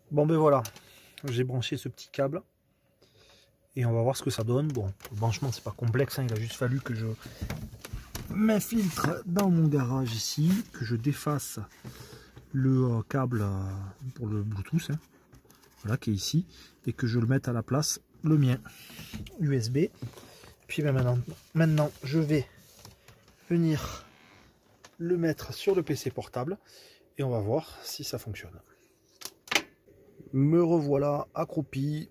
Bon ben voilà, j'ai branché ce petit câble et on va voir ce que ça donne. Bon, le branchement c'est pas complexe, hein, il a juste fallu que je m'infiltre dans mon garage ici, que je défasse le câble pour le Bluetooth, hein, voilà, qui est ici, et que je le mette à la place, le mien, USB. Puis ben maintenant je vais venir le mettre sur le PC portable et on va voir si ça fonctionne. Me revoilà accroupi.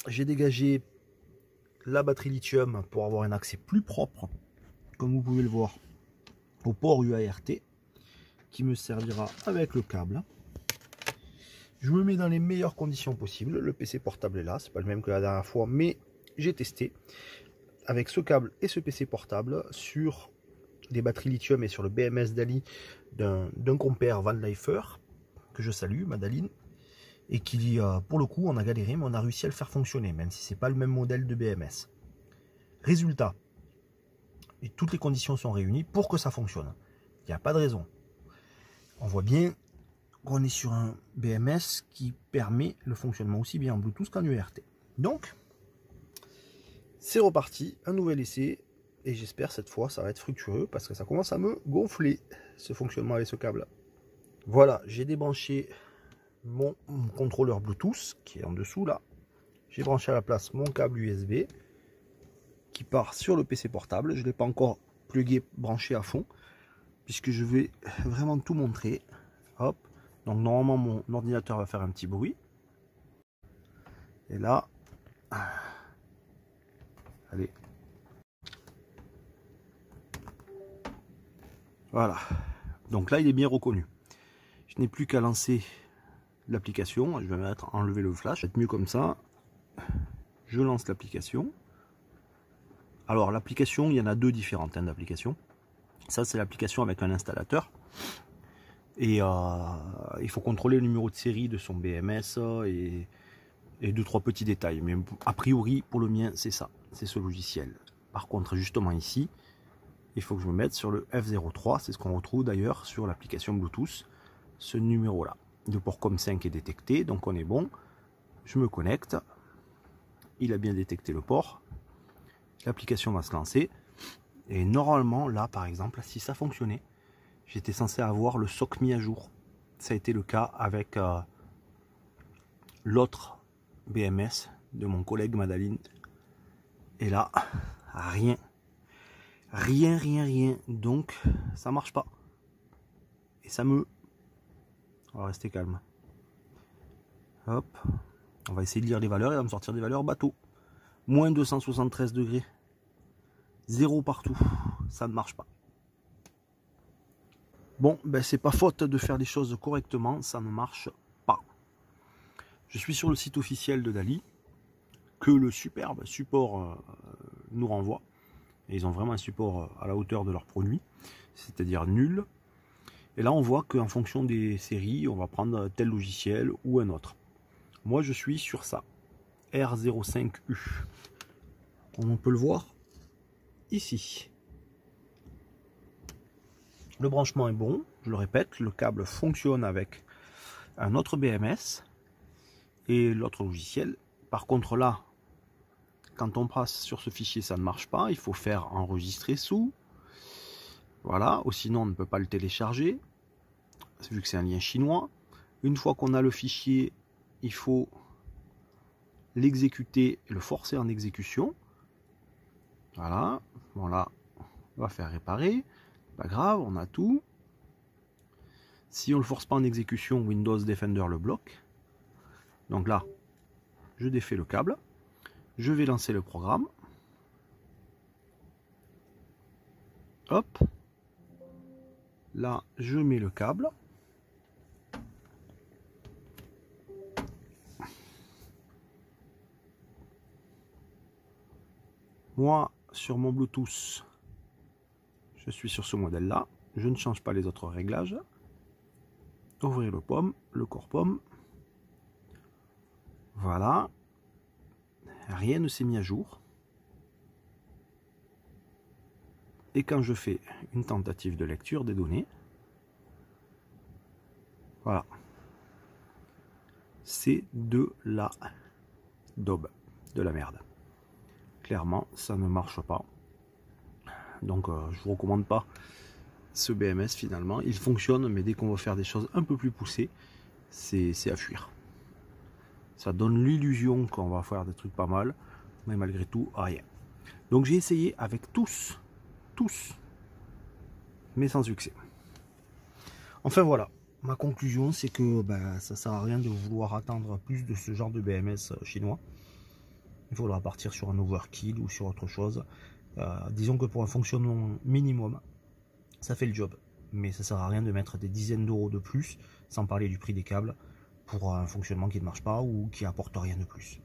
J'ai dégagé la batterie lithium pour avoir un accès plus propre, comme vous pouvez le voir, au port UART qui me servira avec le câble. Je me mets dans les meilleures conditions possibles. Le PC portable est là, c'est pas le même que la dernière fois, mais j'ai testé avec ce câble et ce PC portable sur des batteries lithium et sur le BMS Dali d'un compère Van Leifer que je salue, Madaline, et qui pour le coup on a galéré mais on a réussi à le faire fonctionner, même si c'est pas le même modèle de BMS. Résultat, et toutes les conditions sont réunies pour que ça fonctionne. Il n'y a pas de raison. On voit bien qu'on est sur un BMS qui permet le fonctionnement aussi bien en Bluetooth qu'en UART. Donc, c'est reparti, un nouvel essai, et j'espère cette fois ça va être fructueux parce que ça commence à me gonfler ce fonctionnement avec ce câble. Voilà, j'ai débranché mon contrôleur Bluetooth qui est en dessous là. J'ai branché à la place mon câble USB qui part sur le PC portable. Je ne l'ai pas encore plugué, branché à fond, puisque je vais vraiment tout montrer. Hop, donc normalement mon ordinateur va faire un petit bruit. Et là, allez, voilà. Donc là, il est bien reconnu. Je n'ai plus qu'à lancer l'application. Je vais enlever le flash. Ça va être mieux comme ça. Je lance l'application. Alors l'application, il y en a deux différentes d'applications. Ça, c'est l'application avec un installateur. Et il faut contrôler le numéro de série de son BMS et deux, trois petits détails. Mais a priori, pour le mien, c'est ça. C'est ce logiciel. Par contre, justement ici, il faut que je me mette sur le F03. C'est ce qu'on retrouve d'ailleurs sur l'application Bluetooth. Ce numéro-là. Le port COM5 est détecté, donc on est bon. Je me connecte. Il a bien détecté le port. L'application va se lancer. Et normalement, là, par exemple, si ça fonctionnait, j'étais censé avoir le SOC mis à jour. Ça a été le cas avec l'autre BMS de mon collègue Madaline. Et là, rien. Rien. Donc, ça marche pas. Et ça me... On va rester calme. Hop. On va essayer de lire les valeurs. Il va me sortir des valeurs bateau. Moins 273 degrés. 0 partout. Ça ne marche pas. Bon, ben c'est pas faute de faire les choses correctement. Ça ne marche pas. Je suis sur le site officiel de Dali, que le superbe support nous renvoie. Et ils ont vraiment un support à la hauteur de leur produit, c'est-à-dire nul. Et là, on voit qu'en fonction des séries, on va prendre tel logiciel ou un autre. Moi, je suis sur ça, R05U. Comme on peut le voir ici. Le branchement est bon, je le répète, le câble fonctionne avec un autre BMS et l'autre logiciel. Par contre là, quand on passe sur ce fichier, ça ne marche pas. Il faut faire enregistrer sous. Voilà, ou sinon on ne peut pas le télécharger, vu que c'est un lien chinois. Une fois qu'on a le fichier, il faut l'exécuter et le forcer en exécution. Voilà, bon là, on va faire réparer. Pas grave, on a tout. Si on ne le force pas en exécution, Windows Defender le bloque. Donc là, je défais le câble. Je vais lancer le programme. Hop. Là, je mets le câble. Moi, sur mon Bluetooth, je suis sur ce modèle-là. Je ne change pas les autres réglages. Ouvrir le corps pomme. Voilà. Rien ne s'est mis à jour. Et quand je fais une tentative de lecture des données, voilà. c'est de la daube, de la merde. Clairement, ça ne marche pas. Donc je vous recommande pas ce BMS finalement. Il fonctionne, mais dès qu'on va faire des choses un peu plus poussées, c'est à fuir. Ça donne l'illusion qu'on va faire des trucs pas mal, mais malgré tout, rien. Donc j'ai essayé avec tous, mais sans succès. Enfin voilà, ma conclusion c'est que ça sert à rien de vouloir attendre plus de ce genre de BMS chinois. Il faudra partir sur un overkill ou sur autre chose. Disons que pour un fonctionnement minimum, ça fait le job. Mais ça sert à rien de mettre des dizaines d'euros de plus, sans parler du prix des câbles, pour un fonctionnement qui ne marche pas ou qui apporte rien de plus.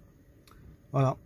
Voilà.